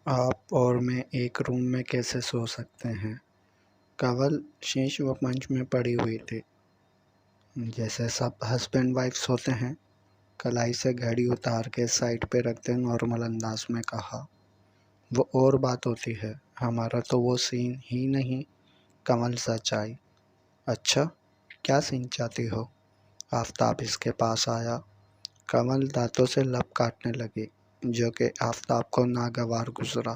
آپ اور میں ایک روم میں کیسے سو سکتے ہیں؟ کنول شیش و پنج میں پڑی ہوئی تھی، جیسے سب ہسبینڈ وائف سوتے ہیں۔ کلائی سے گھڑی اتار کے سائڈ پہ رکھتے نارمل انداز میں کہا، وہ اور بات ہوتی ہے، ہمارا تو وہ سین ہی نہیں۔ کنول سچائی، اچھا کیا سین چاہتی ہو؟ آفتاب اس کے پاس آیا۔ کنول دانتوں سے لب کاٹنے لگی، جو کہ آفتاب کو ناگوار گزرا۔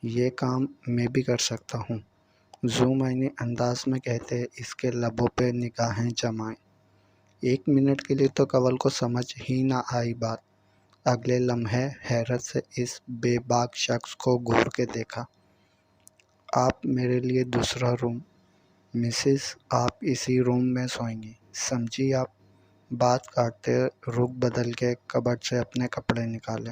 یہ کام میں بھی کر سکتا ہوں، ذو معنی انداز میں کہتے اس کے لبوں پہ نگاہیں جمائیں۔ ایک منٹ کے لیے تو کنول کو سمجھ ہی نہ آئی بات۔ اگلے لمحے حیرت سے اس بے باک شخص کو گھور کے دیکھا۔ آپ میرے لیے دوسرا روم؟ مسز آپ اسی روم میں سوئیں گی، سمجھی آپ؟ بات کاٹتے رخ بدل کے کبرڈ سے اپنے کپڑے نکالے۔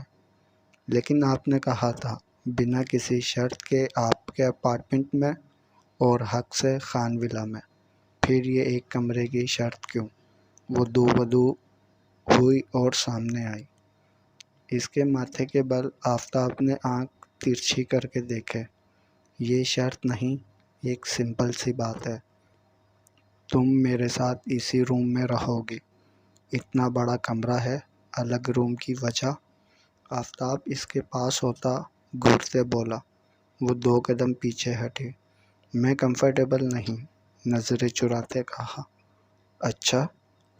لیکن آپ نے کہا تھا بنا کسی شرط کے آپ کے اپارٹمنٹ میں، اور حق سے خان ولا میں، پھر یہ ایک کمرے کی شرط کیوں؟ وہ دو بدو ہوئی اور سامنے آئی۔ اس کے ماتھے کے بل آفتاب نے آنکھ ترچھی کر کے دیکھے۔ یہ شرط نہیں، ایک سمپل سی بات ہے، تم میرے ساتھ اسی روم میں رہو گی۔ اتنا بڑا کمرہ ہے، الگ روم کی وجہ؟ آفتاب اس کے پاس ہوتا گھورتے بولا۔ وہ 2 قدم پیچھے ہٹی۔ میں کمفرٹیبل نہیں، نظریں چراتے کہا۔ اچھا،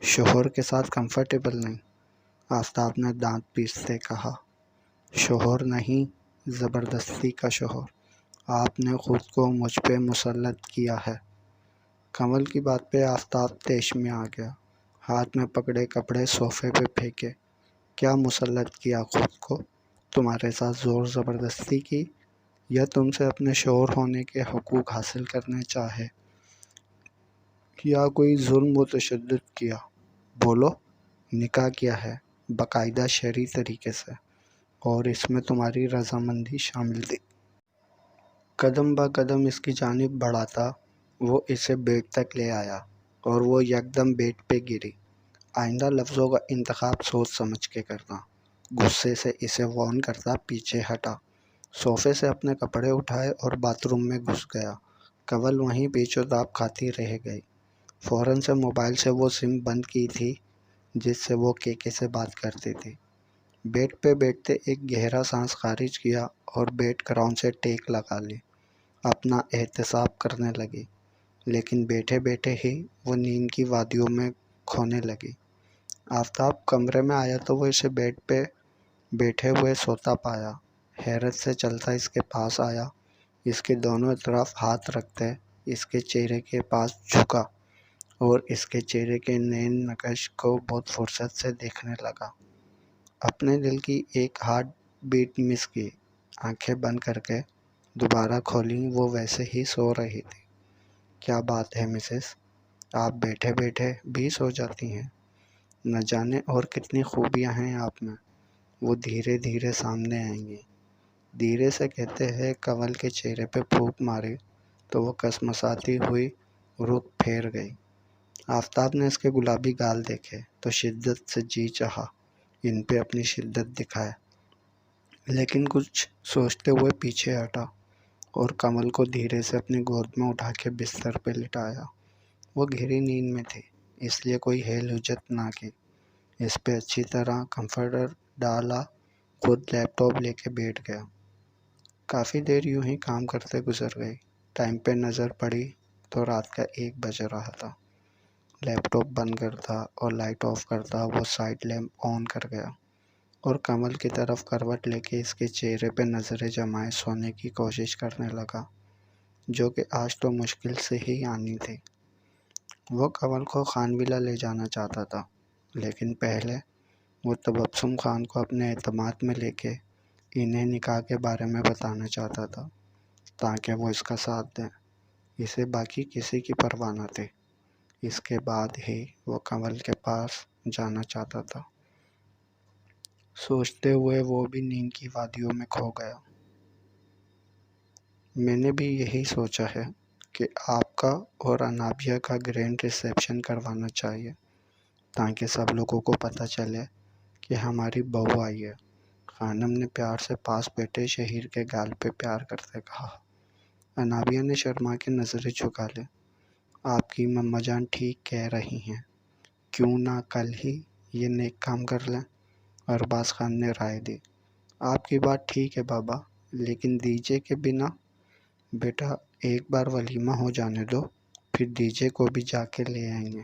شوہر کے ساتھ کمفرٹیبل نہیں؟ آفتاب نے دانت پیستے کہا۔ شوہر نہیں، زبردستی کا شوہر۔ آپ نے خود کو مجھ پہ مسلط کیا ہے۔ کنول کی بات پہ آفتاب طیش میں آ گیا، ہاتھ میں پکڑے کپڑے صوفے پہ پھینکے۔ کیا مسلط کیا خود کو؟ تمہارے ساتھ زور زبردستی کی، یا تم سے اپنے شوہر ہونے کے حقوق حاصل کرنے چاہے، یا کوئی ظلم و تشدد کیا؟ بولو۔ نکاح کیا ہے، باقاعدہ شرعی طریقے سے، اور اس میں تمہاری رضامندی شامل تھی۔ قدم با قدم اس کی جانب بڑھاتا وہ اسے بیڈ تک لے آیا، اور وہ یکدم بیڈ پہ گری۔ آئندہ لفظوں کا انتخاب سوچ سمجھ کے کرنا، غصے سے اسے وارن کرتا پیچھے ہٹا۔ صوفے سے اپنے کپڑے اٹھائے اور باتھ روم میں گھس گیا۔ کنول وہیں پیچ و تاب کھاتی رہ گئی۔ فوراً سے موبائل سے وہ سم بند کی تھی جس سے وہ کیکے سے بات کرتی تھی۔ بیڈ پہ بیٹھتے ایک گہرا سانس خارج کیا اور بیڈ گراؤنڈ سے ٹیک لگا لی۔ اپنا احتساب کرنے لگی، لیکن بیٹھے بیٹھے ہی وہ نیند کی وادیوں میں کھونے لگی۔ آفتاب کمرے میں آیا تو وہ اسے بیڈ پہ بیٹھے ہوئے سوتا پایا۔ حیرت سے چلتا اس کے پاس آیا، اس کے دونوں طرف ہاتھ رکھتے اس کے چہرے کے پاس جھکا، اور اس کے چہرے کے نیم نقش کو بہت فرصت سے دیکھنے لگا۔ اپنے دل کی ایک ہارٹ بیٹ مس کی، آنکھیں بند کر کے دوبارہ کھولیں، وہ ویسے ہی سو رہی تھی۔ کیا بات ہے مسز، آپ بیٹھے بیٹھے بھی سو جاتی ہیں؟ نہ جانے اور کتنی خوبیاں ہیں آپ میں۔ وہ دھیرے دھیرے سامنے آئیں گی، دھیرے سے کہتے ہیں۔ کنول کے چہرے پہ پھونک ماری تو وہ کسمساتی ہوئی رخ پھیر گئی۔ آفتاب نے اس کے گلابی گال دیکھے تو شدت سے جی چاہا ان پہ اپنی شدت دکھائے، لیکن کچھ سوچتے ہوئے پیچھے ہٹا اور کنول کو دھیرے سے اپنی گود میں اٹھا کے بستر پہ لٹایا۔ وہ گہری نیند میں تھی، اس لیے کوئی ہیل ہوجت نہ کی۔ اس پہ اچھی طرح کمفرٹر ڈالا، خود لیپ ٹاپ لے کے بیٹھ گیا۔ کافی دیر یوں ہی کام کرتے گزر گئی۔ ٹائم پہ نظر پڑی تو رات کا 1 بج رہا تھا۔ لیپ ٹاپ بند کرتا اور لائٹ آف کرتا، وہ سائڈ لیمپ آن کر گیا اور کنول کی طرف کروٹ لے کے اس کے چہرے پہ نظریں جمائے سونے کی کوشش کرنے لگا، جو کہ آج تو مشکل سے ہی آنی تھی۔ وہ کنول کو خان ولا لے جانا چاہتا تھا، لیکن پہلے وہ تبسم خان کو اپنے اعتماد میں لے کے انہیں نکاح کے بارے میں بتانا چاہتا تھا، تاکہ وہ اس کا ساتھ دیں۔ اسے باقی کسی کی پرواہ نہ تھی۔ اس کے بعد ہی وہ کنول کے پاس جانا چاہتا تھا۔ سوچتے ہوئے وہ بھی نیند کی وادیوں میں کھو گیا۔ میں نے بھی یہی سوچا ہے کہ آپ کا اور انابیہ کا گرینڈ ریسیپشن کروانا چاہیے، تاکہ سب لوگوں کو پتہ چلے کہ ہماری بہو آئی ہے۔ خانم نے پیار سے پاس بیٹھے شہیر کے گال پہ پیار کرتے کہا۔ انابیہ نے شرما کے نظریں جھکا لیں۔ آپ کی مما جان ٹھیک کہہ رہی ہیں، کیوں نہ کل ہی یہ نیک کام کر لیں؟ ارباز خان نے رائے دی۔ آپ کی بات ٹھیک ہے بابا، لیکن ڈی جے کے بنا؟ بیٹا ایک بار ولیمہ ہو جانے دو، پھر ڈی جے کو بھی جا کے لے آئیں گے۔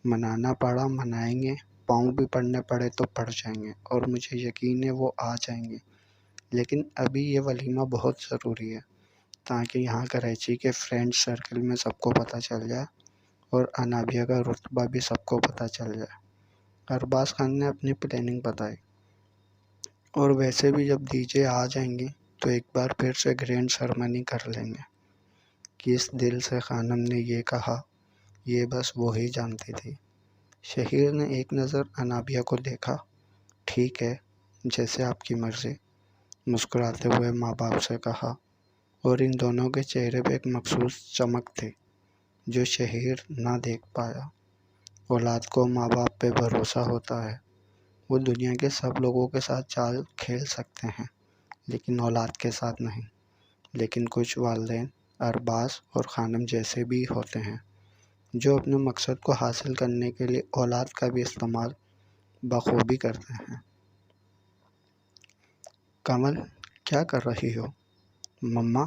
منانا پڑا منائیں گے، پاؤں بھی پڑنے پڑے تو پڑ جائیں گے، اور مجھے یقین ہے وہ آ جائیں گے۔ لیکن ابھی یہ ولیمہ بہت ضروری ہے، تاکہ یہاں کراچی کے فرینڈ سرکل میں سب کو پتہ چل جائے اور انابیہ کا رتبہ بھی سب کو پتہ چل جائے۔ ارباز خان نے اپنی پلاننگ بتائی۔ اور ویسے بھی جب ڈی جے آ جائیں گے تو ایک بار پھر سے گرینڈ سرمنی کر لیں گے۔ کس دل سے خانم نے یہ کہا، یہ بس وہی جانتی تھی۔ شہیر نے ایک نظر انابیہ کو دیکھا۔ ٹھیک ہے، جیسے آپ کی مرضی، مسکراتے ہوئے ماں باپ سے کہا، اور ان دونوں کے چہرے پہ ایک مخصوص چمک تھی جو شہیر نہ دیکھ پایا۔ اولاد کو ماں باپ پہ بھروسہ ہوتا ہے، وہ دنیا کے سب لوگوں کے ساتھ چال کھیل سکتے ہیں لیکن اولاد کے ساتھ نہیں۔ لیکن کچھ والدین ارباز اور خانم جیسے بھی ہوتے ہیں جو اپنے مقصد کو حاصل کرنے کے لیے اولاد کا بھی استعمال بخوبی کرتے ہیں۔ کمل کیا کر رہی ہو؟ مما،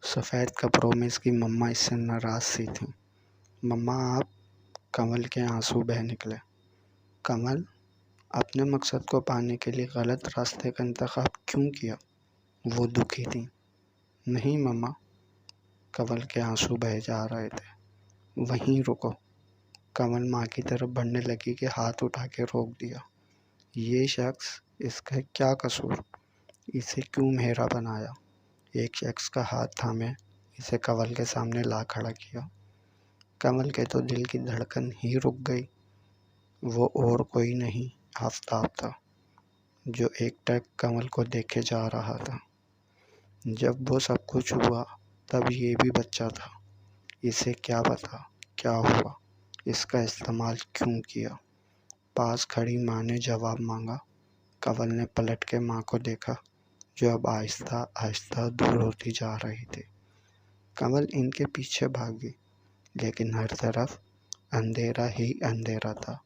سفید کپڑوں میں اس کی مما اس سے ناراض سی تھیں۔ مما آپ؟ کمل کے آنسو بہہ نکلے۔ کمل، اپنے مقصد کو پانے کے لیے غلط راستے کا انتخاب کیوں کیا؟ وہ دکھی تھیں۔ نہیں مما، کمل کے آنسو بہہ جا رہے تھے۔ وہیں رکو۔ کمل ماں کی طرف بڑھنے لگی کہ ہاتھ اٹھا کے روک دیا۔ یہ شخص، اس کا کیا قصور؟ اسے کیوں مہرا بنایا؟ ایک شخص کا ہاتھ تھامے اسے کمل کے سامنے لا کھڑا کیا۔ کمل کے تو دل کی دھڑکن ہی رک گئی۔ وہ اور کوئی نہیں، آفتاب تھا جو ایک ٹک کمل کو دیکھے جا رہا تھا۔ جب وہ سب کچھ ہوا تب یہ بھی بچہ تھا۔ اسے کیا پتا کیا ہوا، اس کا استعمال کیوں کیا؟ پاس کھڑی ماں نے جواب مانگا۔ کمل نے پلٹ کے ماں کو دیکھا جو اب آہستہ آہستہ دور ہوتی جا رہی تھی۔ کمل ان کے پیچھے بھاگی، لیکن ہر طرف اندھیرا ہی اندھیرا تھا۔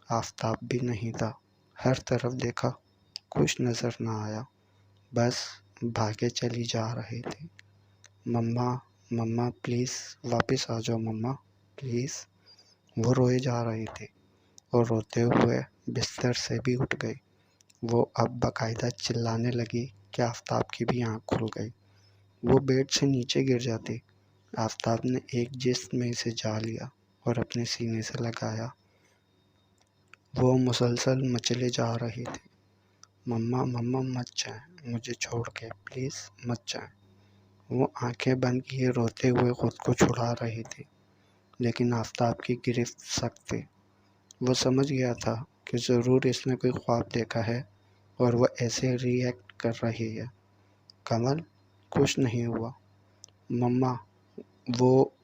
آفتاب بھی نہیں تھا۔ ہر طرف دیکھا، کچھ نظر نہ آیا، بس بھاگے چلی جا رہی تھی۔ مما، مما پلیز واپس آ جاؤ مما، پلیز۔ وہ روئے جا رہی تھی اور روتے ہوئے بستر سے بھی اٹھ گئی۔ وہ اب باقاعدہ چلانے لگی کہ آفتاب کی بھی آنکھ کھل گئی۔ وہ بیڈ سے نیچے گر جاتی۔ آفتاب نے ایک جسم میں اسے جا لیا اور اپنے سینے سے لگایا۔ وہ مسلسل مچلے جا رہی تھی۔ مما، مما مت جائیں، مجھے چھوڑ کے پلیز مت جائیں۔ وہ آنکھیں بند کیے روتے ہوئے خود کو چھڑا رہی تھی، لیکن آفتاب کی گرفت سخت تھی۔ وہ سمجھ گیا تھا کہ ضرور اس نے کوئی خواب دیکھا ہے اور وہ ایسے ری ایکٹ کر رہی ہے۔ کمل، کچھ نہیں ہوا۔ مما،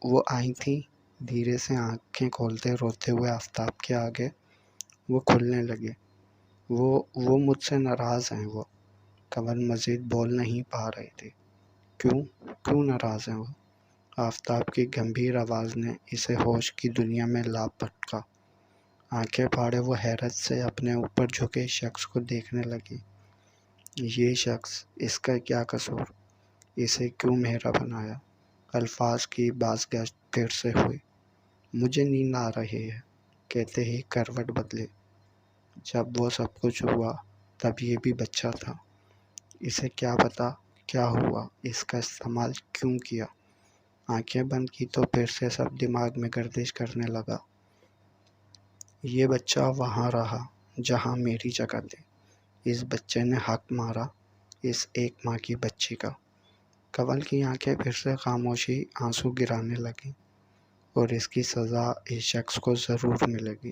وہ آئی تھیں۔ دھیرے سے آنکھیں کھولتے روتے ہوئے آفتاب کے آگے وہ کھلنے لگے۔ وہ مجھ سے ناراض ہیں وہ۔ کمل مزید بول نہیں پا رہی تھی۔ کیوں ناراض ہیں وہ؟ آفتاب کی گمبھیر آواز نے اسے ہوش کی دنیا میں لا پٹکا۔ آنکھیں پھاڑے وہ حیرت سے اپنے اوپر جھکے شخص کو دیکھنے لگی۔ یہ شخص، اس کا کیا قصور؟ اسے کیوں مہرا بنایا؟ الفاظ کی بازگشت پھر سے ہوئی۔ مجھے نیند آ رہی ہے، کہتے ہی کروٹ بدلی۔ جب وہ سب کچھ ہوا تب یہ بھی بچہ تھا۔ اسے کیا پتا کیا ہوا، اس کا استعمال کیوں کیا؟ آنکھیں بند کی تو پھر سے سب دماغ میں گردش کرنے لگا۔ یہ بچہ وہاں رہا جہاں میری جگہ تھی۔ اس بچے نے حق مارا، اس ایک ماں کی بچی کا۔ کمل کی آنکھیں پھر سے خاموشی آنسو گرانے لگیں، اور اس کی سزا اس شخص کو ضرور ملے گی۔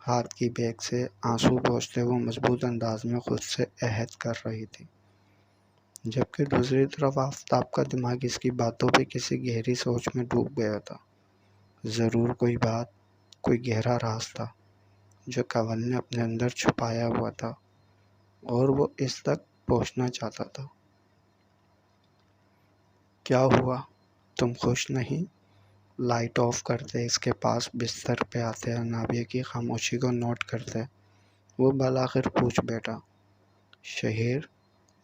ہاتھ کی بیگ سے آنسو پوچھتے وہ مضبوط انداز میں خود سے عہد کر رہی تھی، جبکہ دوسری طرف آفتاب کا دماغ اس کی باتوں پہ کسی گہری سوچ میں ڈوب گیا تھا۔ ضرور کوئی بات، کوئی گہرا راز تھا جو کمل نے اپنے اندر چھپایا ہوا تھا۔ اور وہ اس تک پہنچنا چاہتا تھا۔ کیا ہوا؟ تم خوش نہیں؟ لائٹ آف کرتے اس کے پاس بستر پہ آتے، انابیہ کی خاموشی کو نوٹ کرتے، وہ بالآخر پوچھ بیٹھا، شہیر،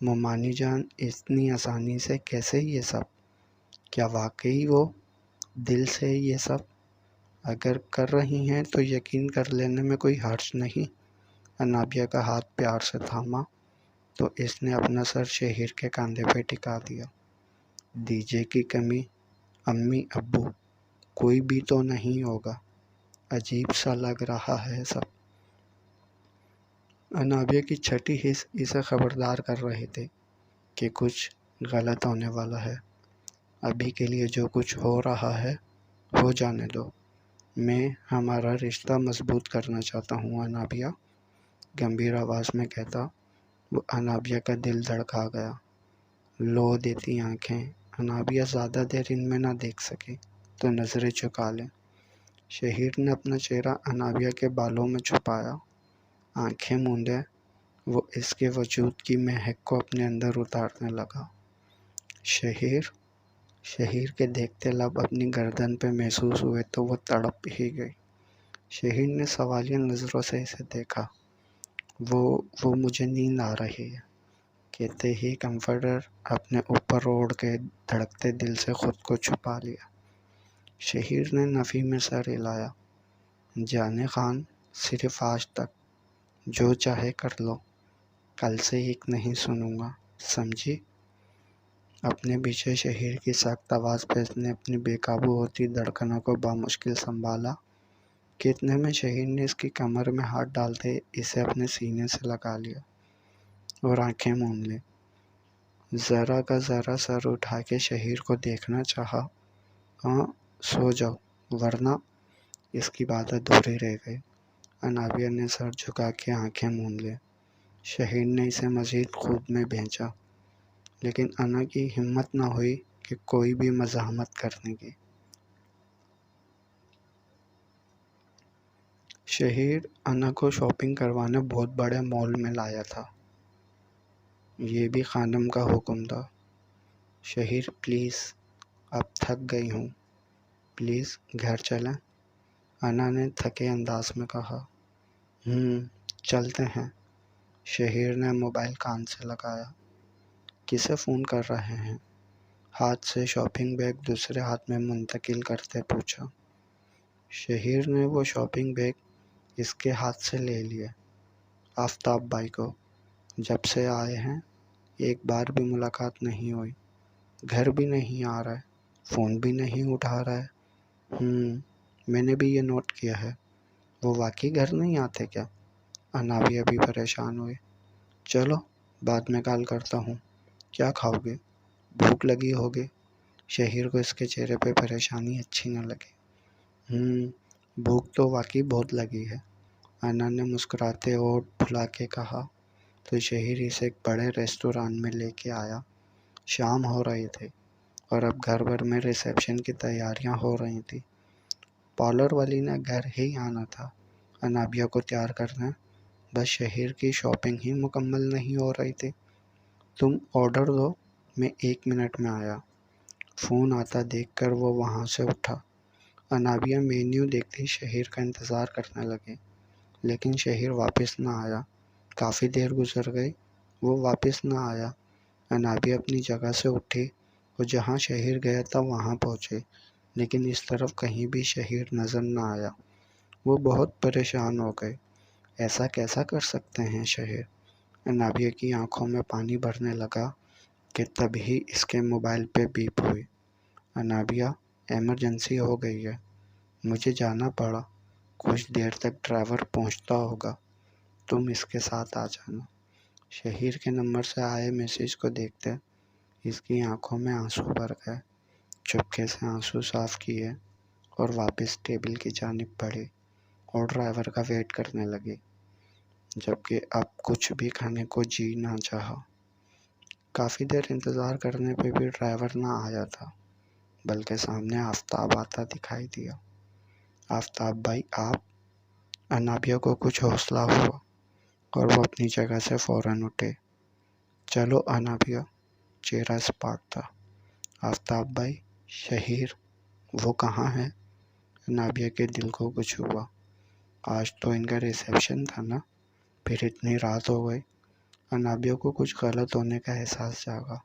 ممانی جان اتنی آسانی سے کیسے یہ سب؟ کیا واقعی وہ دل سے یہ سب اگر کر رہی ہیں تو یقین کر لینے میں کوئی حرج نہیں؟ انابیہ کا ہاتھ پیار سے تھاما تو اس نے اپنا سر شہیر کے کاندھے پہ ٹکا دیا۔ دیجے کی کمی، امی ابو کوئی بھی تو نہیں ہوگا، عجیب سا لگ رہا ہے سب۔ انابیہ کی چھٹی حس اسے خبردار کر رہے تھے کہ کچھ غلط ہونے والا ہے۔ ابھی کے لیے جو کچھ ہو رہا ہے ہو جانے دو، میں ہمارا رشتہ مضبوط کرنا چاہتا ہوں انابیہ، گمبھیر آواز میں کہتا۔ وہ انابیہ کا دل دھڑکا گیا، لو دیتی آنکھیں۔ انابیہ زیادہ دیر ان میں نہ دیکھ سکی تو نظریں چکا لیں۔ شہیر نے اپنا چہرہ انابیہ کے بالوں میں چھپایا، آنکھیں موندے وہ اس کے وجود کی مہک کو اپنے اندر اتارنے لگا۔ شہیر کے دیکھتے لب اپنی گردن پہ محسوس ہوئے تو وہ تڑپ ہی گئی۔ شہیر نے سوالیہ نظروں سے اسے دیکھا۔ وہ مجھے نیند آ رہی ہے کہتے ہی کمفرٹر اپنے اوپر اوڑھ کے دھڑکتے دل سے خود کو چھپا لیا۔ شہیر نے نفی میں سر ہلایا، جانے خان، صرف آج تک، جو چاہے کر لو، کل سے ایک نہیں سنوں گا، سمجھی؟ اپنے پیچھے شہیر کی سخت آواز پہ اس نے اپنی بے قابو ہوتی دھڑکنوں کو بامشکل سنبھالا کہ اتنے میں شہیر نے اس کی کمر میں ہاتھ ڈالتے اسے اپنے سینے سے لگا لیا اور آنکھیں موند لی۔ ذرا کا ذرا سر اٹھا کے شہیر کو دیکھنا چاہا، ہاں سو جاؤ ورنہ، اس کی بات ادھوری رہ گئی۔ انابیہ نے سر جھکا کے آنکھیں موند لی۔ شہیر نے اسے مزید خود میں بھینچا، لیکن انا کی ہمت نہ ہوئی کہ کوئی بھی مزاحمت کرنے کی۔ شہیر انا کو شاپنگ کروانے بہت بڑے مال میں لایا تھا، یہ بھی خانم کا حکم تھا۔ شہیر پلیز، اب تھک گئی ہوں، پلیز گھر چلیں، انا نے تھکے انداز میں کہا۔ چلتے ہیں۔ شہیر نے موبائل کان سے لگایا۔ کسے فون کر رہے ہیں؟ ہاتھ سے شاپنگ بیگ دوسرے ہاتھ میں منتقل کرتے پوچھا۔ شہیر نے وہ شاپنگ بیگ اس کے ہاتھ سے لے لیے۔ آفتاب بھائی کو، جب سے آئے ہیں ایک بار بھی ملاقات نہیں ہوئی، گھر بھی نہیں آ رہا ہے، فون بھی نہیں اٹھا رہا ہے۔ میں نے بھی یہ نوٹ کیا ہے۔ وہ واقعی گھر نہیں آتے کیا؟ انابیہ بھی پریشان ہوئی۔ چلو بعد میں کال کرتا ہوں، کیا کھاؤ گے؟ بھوک لگی ہوگی؟ شہیر کو اس کے چہرے پہ پریشانی اچھی نہ لگی۔ بھوک تو واقعی بہت لگی ہے، انا نے مسکراتے ہونٹ پھلا کے کہا تو شہیر اسے ایک بڑے ریسٹوران میں لے کے آیا۔ شام ہو رہی تھی اور اب گھر بھر میں ریسیپشن کی تیاریاں ہو رہی تھیں۔ پارلر والی نے گھر ہی آنا تھا انابیہ کو تیار کرنے، بس شہیر کی شاپنگ ہی مکمل نہیں ہو رہی تھی۔ تم آرڈر دو، میں 1 منٹ میں آیا۔ فون آتا دیکھ کر وہ وہاں سے اٹھا۔ انابیہ مینیو دیکھتی شہیر کا انتظار کرنے لگی، لیکن شہیر واپس نہ آیا۔ کافی دیر گزر گئی، وہ واپس نہ آیا۔ انابیہ اپنی جگہ سے اٹھی اور جہاں شہیر گیا تھا وہاں پہنچی، لیکن اس طرف کہیں بھی شہیر نظر نہ آیا۔ وہ بہت پریشان ہو گئے، ایسا کیسا کر سکتے ہیں شہیر؟ انابیہ کی آنکھوں میں پانی بھرنے لگا کہ تبھی اس کے موبائل پہ بیپ ہوئی۔ انابیہ، ایمرجنسی ہو گئی ہے، مجھے جانا پڑا، کچھ دیر تک ڈرائیور پہنچتا ہوگا، تم اس کے ساتھ آ جانا۔ شہیر کے نمبر سے آئے میسیج کو دیکھتے اس کی آنکھوں میں آنسو بھر گئے۔ چپکے سے آنسو صاف کیے اور واپس ٹیبل کی جانب بڑھی اور ڈرائیور کا ویٹ کرنے لگی، جبکہ اب کچھ بھی کھانے کو جی نہ چاہا۔ کافی دیر انتظار کرنے پہ بھی ڈرائیور نہ آیا تھا، بلکہ سامنے آفتاب آتا دکھائی دیا۔ آفتاب بھائی آپ؟ انابیہ کو کچھ حوصلہ ہوا اور وہ اپنی جگہ سے فوراً اٹھے۔ چلو انابیہ، چہرہ اسپاٹ تھا۔ آفتاب بھائی، شہیر وہ کہاں ہے؟ انابیہ کے دل کو کچھ ہوا۔ آج تو ان کا ریسیپشن تھا نا، پھر اتنی رات ہو گئی۔ انابیہ کو کچھ غلط ہونے کا احساس جاگا۔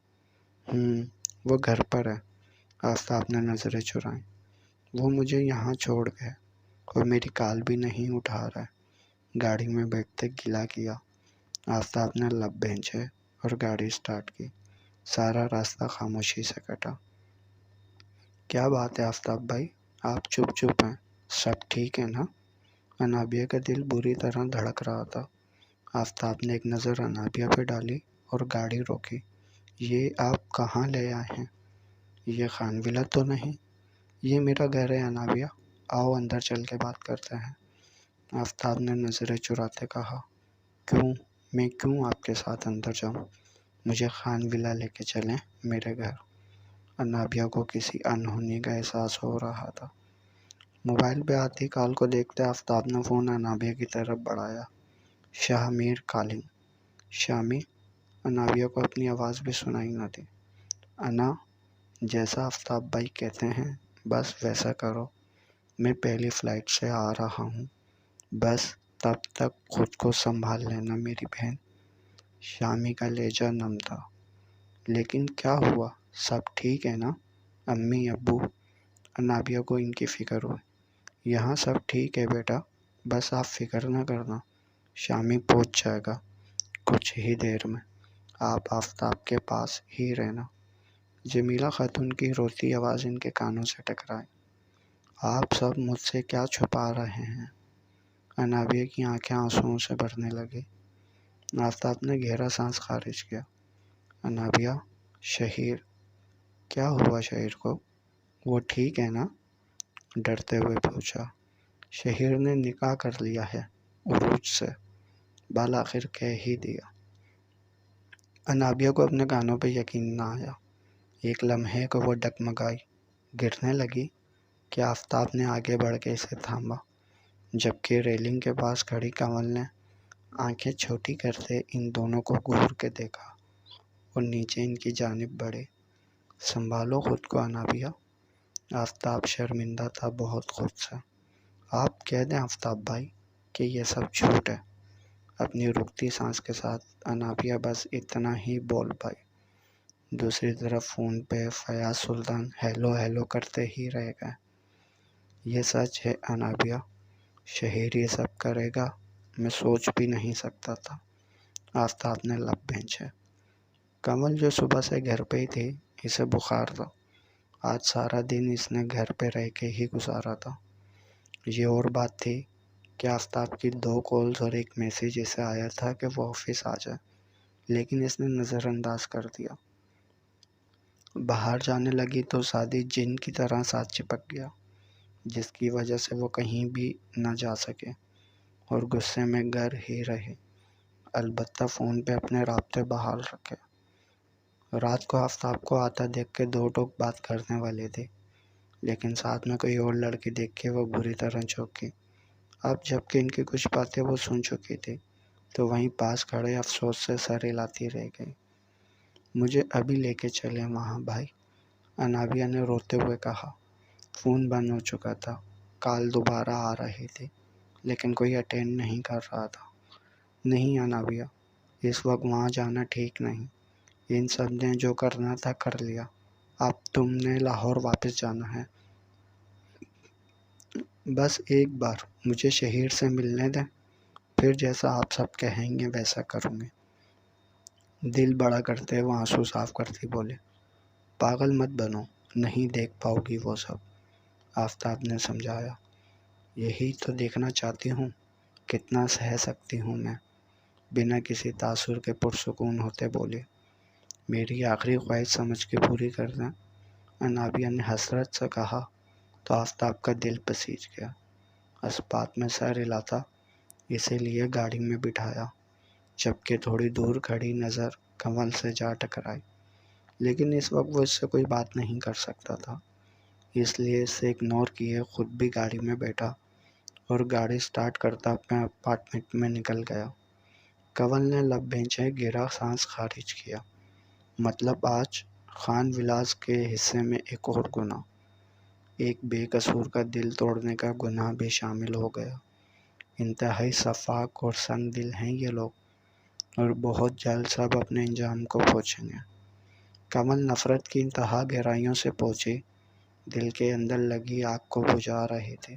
وہ گھر پر ہے۔ آفتاب نے نظریں چرائیں۔ وہ مجھے یہاں چھوڑ گئے اور میری کال بھی نہیں اٹھا رہا ہے۔ گاڑی میں بیٹھتے گلا کیا۔ آفتاب نے لب بھینچے اور گاڑی سٹارٹ کی۔ سارا راستہ خاموشی سے کٹا۔ کیا بات ہے آفتاب بھائی، آپ چپ چپ ہیں، سب ٹھیک ہے نا؟ انابیہ کا دل بری طرح دھڑک رہا تھا۔ آفتاب نے ایک نظر انابیہ پہ ڈالی اور گاڑی روکی۔ یہ آپ کہاں لے آئے ہیں؟ یہ خان ولا تو نہیں؟ یہ میرا گھر ہے انابیہ، آؤ اندر چل کے بات کرتے ہیں۔ آفتاب نے نظریں چراتے کہا، کیوں؟ میں کیوں آپ کے ساتھ اندر جاؤں؟ مجھے خان ولا لے کے چلیں، میرے گھر۔ انابیہ کو کسی انہونی کا احساس ہو رہا تھا۔ موبائل پہ آتی کال کو دیکھتے آفتاب نے فون انابیہ کی طرف بڑھایا۔ شاہ میر کالنگ۔ شامی؟ انابیہ کو اپنی آواز بھی سنائی نہ دی۔ انا، جیسا آفتاب بھائی کہتے ہیں بس ویسا کرو، میں پہلی فلائٹ سے آ رہا ہوں، بس تب تک خود کو سنبھال لینا میری بہن۔ شامی کا لہجہ نم تھا۔ لیکن کیا ہوا، سب ٹھیک ہے نا؟ امی ابو؟ انابیہ کو ان کی فکر ہوئی۔ یہاں سب ٹھیک ہے بیٹا، بس آپ فکر نہ کرنا، شامی پہنچ جائے گا کچھ ہی دیر میں، آپ آفتاب کے پاس ہی رہنا۔ جمیلہ خاتون کی روتی آواز ان کے کانوں سے ٹکرائی۔ آپ سب مجھ سے کیا چھپا رہے ہیں؟ انابیہ کی آنکھیں آنسوؤں سے بھرنے لگی۔ آفتاب نے گہرا سانس خارج کیا۔ انابیہ، شہیر؟ کیا ہوا شہیر کو؟ وہ ٹھیک ہے نا؟ ڈرتے ہوئے پوچھا۔ شہیر نے نکاح کر لیا ہے عروج سے، بالآخر کہہ ہی دیا۔ انابیہ کو اپنے کانوں پہ یقین نہ آیا۔ ایک لمحے کو وہ ڈگمگائی، گرنے لگی کہ آفتاب نے آگے بڑھ کے اسے تھاما، جبکہ ریلنگ کے پاس کھڑی کنول نے آنکھیں چھوٹی کرتے ان دونوں کو گھور کے دیکھا اور نیچے ان کی جانب بڑھے۔ سنبھالو خود کو انابیہ۔ آفتاب شرمندہ تھا بہت خود سے۔ آپ کہہ دیں آفتاب بھائی کہ یہ سب جھوٹ ہے۔ اپنی رکتی سانس کے ساتھ انابیہ بس اتنا ہی بول پائی۔ دوسری طرف فون پہ فیاض سلطان ہیلو ہیلو کرتے ہی رہ گئے۔ یہ سچ ہے انابیہ، شہیر یہ سب کرے گا، میں سوچ بھی نہیں سکتا تھا۔ آفتاب نے لب بھینچے۔ کنول جو صبح سے گھر پہ ہی تھی، اسے بخار تھا۔ آج سارا دن اس نے گھر پہ رہ کے ہی گزارا تھا۔ یہ اور بات تھی کہ آفتاب کی 2 کالز اور ایک میسیج اسے آیا تھا کہ وہ آفس آ جائے، لیکن اس نے نظر انداز کر دیا۔ باہر جانے لگی تو سادی جن کی طرح ساتھ چپک گیا، جس کی وجہ سے وہ کہیں بھی نہ جا سکے اور غصے میں گھر ہی رہے، البتہ فون پہ اپنے رابطے بحال رکھے۔ رات کو آفتاب کو آتا دیکھ کے 2 ٹوک بات کرنے والے تھے، لیکن ساتھ میں کوئی اور لڑکی دیکھ کے وہ بری طرح چونکی۔ اب جب کہ ان کی کچھ باتیں وہ سن چکی تھی تو وہیں پاس کھڑے افسوس سے سر ہلاتی رہ گئی۔ مجھے ابھی لے کے چلیں وہاں بھائی، انابیہ نے روتے ہوئے کہا۔ فون بند ہو چکا تھا، کال دوبارہ آ رہی تھی لیکن کوئی اٹینڈ نہیں کر رہا تھا۔ نہیں انابیہ، اس وقت وہاں جانا ٹھیک نہیں، ان سب نے جو کرنا تھا کر لیا، اب تم نے لاہور واپس جانا ہے۔ بس ایک بار مجھے شہیر سے ملنے دیں، پھر جیسا آپ سب کہیں گے ویسا کروں گے۔ دل بڑا کرتے وہ آنسو صاف کرتی بولے، پاگل مت بنو، نہیں دیکھ پاؤ گی وہ سب۔ آفتاب نے سمجھایا، یہی تو دیکھنا چاہتی ہوں، کتنا سہ سکتی ہوں میں۔ بنا کسی تاثر کے پرسکون ہوتے بولے، میری آخری خواہش سمجھ کے پوری کر دیں۔ انابیہ نے حسرت سے کہا تو آفتاب کا دل پسیج گیا۔ اسپات میں سر ہلاتا اسی لیے گاڑی میں بٹھایا، جبکہ تھوڑی دور کھڑی نظر کنول سے جا ٹکرائی، لیکن اس وقت وہ اس سے کوئی بات نہیں کر سکتا تھا، اس لیے اسے اگنور کیے خود بھی گاڑی میں بیٹھا اور گاڑی سٹارٹ کرتا اپنے اپارٹمنٹ میں نکل گیا۔ کنول نے لب بھینچے گرا سانس خارج کیا۔ مطلب آج خان ولاس کے حصے میں ایک اور گناہ، ایک بے قصور کا دل توڑنے کا گناہ بھی شامل ہو گیا۔ انتہائی شفاق اور سنگ دل ہیں یہ لوگ، اور بہت جلد سب اپنے انجام کو پہنچیں گے۔ کنول نفرت کی انتہا گہرائیوں سے پہنچی، دل کے اندر لگی آگ کو بجھا رہے تھے۔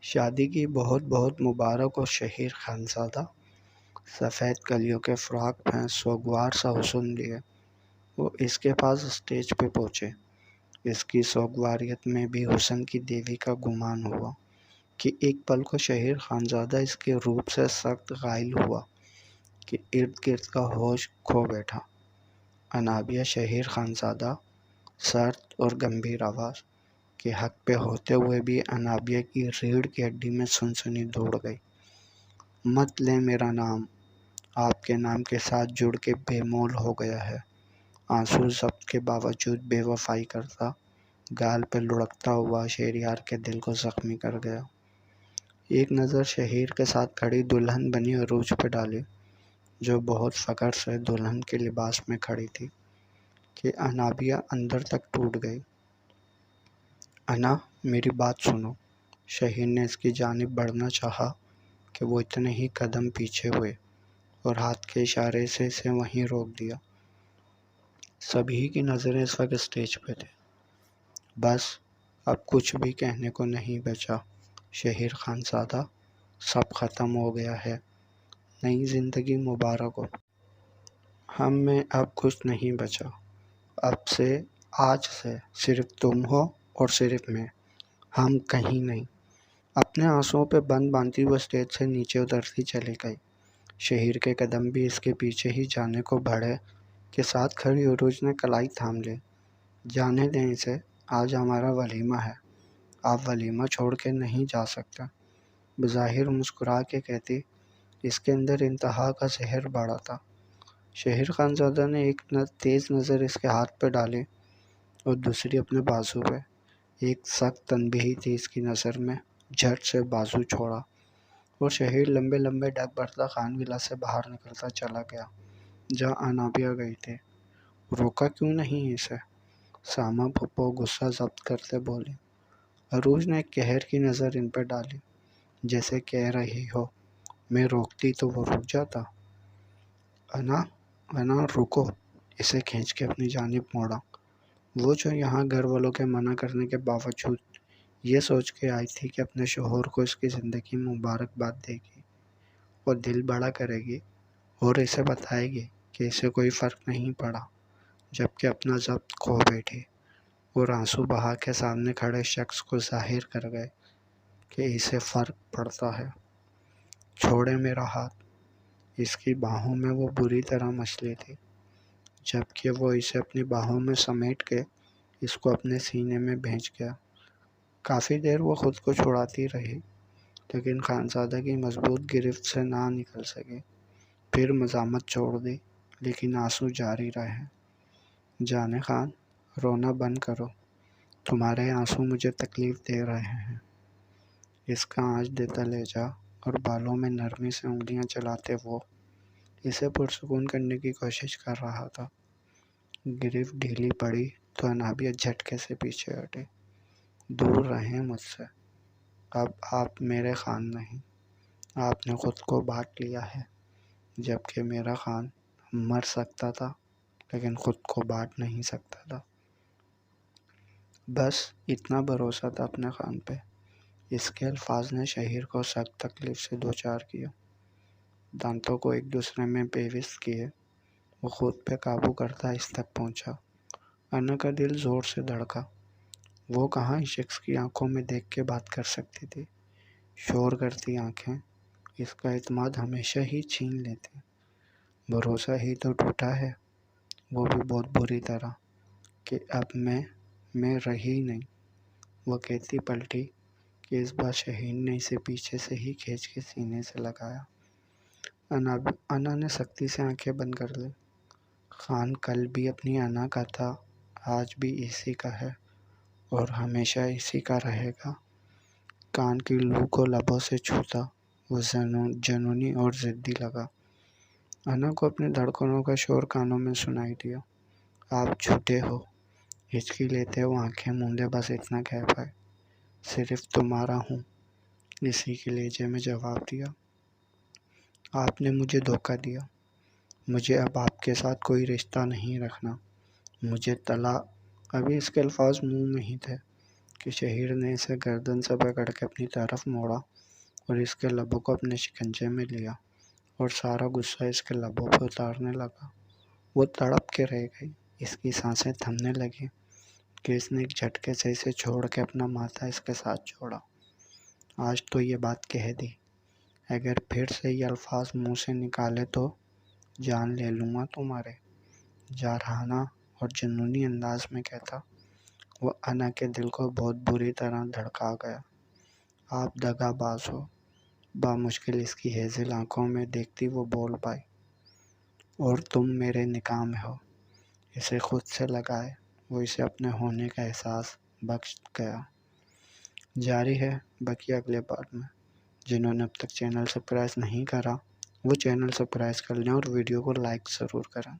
شادی کی بہت بہت مبارک ہو شہیر خانزادہ۔ سفید کلیوں کے فراق میں سوگوار سا حسن لیے وہ اس کے پاس اسٹیج پہ پہنچے۔ اس کی سوگواریت میں بھی حسن کی دیوی کا گمان ہوا کہ ایک پل کو شہیر خانزادہ اس کے روپ سے سخت غائل ہوا کہ ارد گرد کا ہوش کھو بیٹھا۔ انابیہ شہیر خانزادہ، سرد اور گمبھیر آواز کے حق پہ ہوتے ہوئے بھی انابیہ کی ریڑھ کی ہڈی میں سنسنی دوڑ گئی۔ مت لیں میرا نام، آپ کے نام کے ساتھ جڑ کے بے مول ہو گیا ہے۔ آنسو ضبط کے باوجود بے وفائی کرتا، گال پہ لڑکتا ہوا شہریار کے دل کو زخمی کر گیا۔ ایک نظر شہیر کے ساتھ کھڑی دلہن بنی عروج پہ ڈالی، جو بہت فخر سے دلہن کے لباس میں کھڑی تھی، کہ انابیہ اندر تک ٹوٹ گئی۔ انا، میری بات سنو۔ شہیر نے اس کی جانب بڑھنا چاہا کہ وہ اتنے ہی قدم پیچھے ہوئے اور ہاتھ کے اشارے سے اسے وہیں روک دیا۔ سبھی کی نظریں اس وقت اسٹیج پہ تھے۔ بس اب کچھ بھی کہنے کو نہیں بچا شہیر خانزادہ، سب ختم ہو گیا ہے، نئی زندگی مبارک ہو۔ ہم میں اب کچھ نہیں بچا، اب سے، آج سے صرف تم ہو اور صرف میں، ہم کہیں نہیں۔ اپنے آنسوؤں پہ بند باندھتی وہ اسٹیج سے نیچے اترتی چلی گئی۔ شہیر کے قدم بھی اس کے پیچھے ہی جانے کو بڑھے کہ ساتھ کھڑی عروج نے کلائی تھام لی۔ جانے دیں اسے، آج ہمارا ولیمہ ہے، آپ ولیمہ چھوڑ کے نہیں جا سکتے۔ بظاہر مسکرا کے کہتی، اس کے اندر انتہا کا زہر بڑھا تھا۔ شہیر خانزادہ نے ایک تیز نظر اس کے ہاتھ پہ ڈالی اور دوسری اپنے بازو پہ۔ ایک سخت تنبیہی تھی اس کی نظر میں، جھٹ سے بازو چھوڑا اور شہیر لمبے لمبے ڈگ بھرتا خان ولاس سے باہر نکلتا چلا گیا جہاں انابیہ گئی تھی۔ روکا کیوں نہیں اسے؟ ساما پھپھو غصہ ضبط کرتے بولی۔ عروج نے ایک قہر کی نظر ان پہ ڈالی، جیسے کہہ رہی ہو، میں روکتی تو وہ رک جاتا۔ انا رکو، اسے کھینچ کے اپنی جانب موڑا۔ وہ جو یہاں گھر والوں کے منع کرنے کے باوجود یہ سوچ کے آئی تھی کہ اپنے شوہر کو اس کی زندگی میں مبارکباد دے گی اور دل بڑا کرے گی اور اسے بتائے گی کہ اسے کوئی فرق نہیں پڑا، جبکہ اپنا ضبط کھو بیٹھی اور آنسو بہا کے سامنے کھڑے شخص کو ظاہر کر گئے کہ اسے فرق پڑتا ہے۔ چھوڑے میرا ہاتھ۔ اس کی باہوں میں وہ بری طرح مچلی تھی، جبکہ وہ اسے اپنی باہوں میں سمیٹ کے اس کو اپنے سینے میں بھینچ گیا۔ کافی دیر وہ خود کو چھڑاتی رہی، لیکن خانزادہ کی مضبوط گرفت سے نہ نکل سکی۔ پھر مزاحمت چھوڑ دی، لیکن آنسو جاری رہے۔ جانے خان، رونا بند کرو، تمہارے آنسو مجھے تکلیف دے رہے ہیں۔ اس کا آنچ دیتا لہجہ اور بالوں میں نرمی سے انگلیاں چلاتے وہ اسے پرسکون کرنے کی کوشش کر رہا تھا۔ گرفت ڈھیلی پڑی تو انابیہ جھٹکے سے پیچھے ہٹی۔ دور رہیں مجھ سے، اب آپ میرے خان نہیں، آپ نے خود کو بانٹ لیا ہے، جبکہ میرا خان مر سکتا تھا لیکن خود کو بانٹ نہیں سکتا تھا۔ بس اتنا بھروسہ تھا اپنے خان پہ۔ اس کے الفاظ نے شہیر کو سخت تکلیف سے دوچار کیا۔ دانتوں کو ایک دوسرے میں پیوست کیے وہ خود پہ قابو کرتا اس تک پہنچا۔ انا کا دل زور سے دھڑکا۔ وہ کہاں اس شخص کی آنکھوں میں دیکھ کے بات کر سکتی تھی؟ شور کرتی آنکھیں اس کا اعتماد ہمیشہ ہی چھین لیتی۔ بھروسہ ہی تو ٹوٹا ہے، وہ بھی بہت بری طرح، کہ اب میں رہی نہیں۔ وہ کہتی پلٹی کہ اس بار شہیر نے اسے پیچھے سے ہی کھینچ کے سینے سے لگایا۔ انا نے سختی سے آنکھیں بند کر لی۔ خان کل بھی اپنی انا کا تھا، آج بھی اسی کا ہے اور ہمیشہ اسی کا رہے گا۔ کان کی لو کو لبوں سے چھوتا وہ جنونی اور ضدی لگا۔ انا کو اپنے دھڑکنوں کا شور کانوں میں سنائی دیا۔ آپ جھوٹے ہو، ہچکی لیتے وہ آنکھیں موندے بس اتنا کہہ پائے۔ صرف تمہارا ہوں، اسی کے لہجے میں جواب دیا۔ آپ نے مجھے دھوکہ دیا، مجھے اب آپ کے ساتھ کوئی رشتہ نہیں رکھنا، مجھے طلاق۔ ابھی اس کے الفاظ منہ میں ہی تھے کہ شہیر نے اسے گردن سے پکڑ کے اپنی طرف موڑا اور اس کے لبوں کو اپنے شکنجے میں لیا اور سارا غصہ اس کے لبوں پہ اتارنے لگا۔ وہ تڑپ کے رہ گئی، اس کی سانسیں تھمنے لگیں کہ اس نے ایک جھٹکے سے اسے چھوڑ کے اپنا ماتھا اس کے ساتھ جوڑا۔ آج تو یہ بات کہہ دی، اگر پھر سے یہ الفاظ منہ سے نکالے تو جان لے لوں گا تمہارے، جارحانہ اور جنونی انداز میں کہتا۔ وہ انا کے دل کو بہت بری طرح دھڑکا گیا۔ آپ دغا باز ہو، بامشکل اس کی ہیزل آنکھوں میں دیکھتی وہ بول پائی، اور تم میرے نکاح میں ہو۔ اسے خود سے لگائے وہ اسے اپنے ہونے کا احساس بخش گیا۔ جاری ہے بقیہ اگلے پارٹ میں۔ جنہوں نے اب تک چینل سبسکرائب نہیں کرا وہ چینل سبسکرائب کر لیں اور ویڈیو کو لائک ضرور کریں۔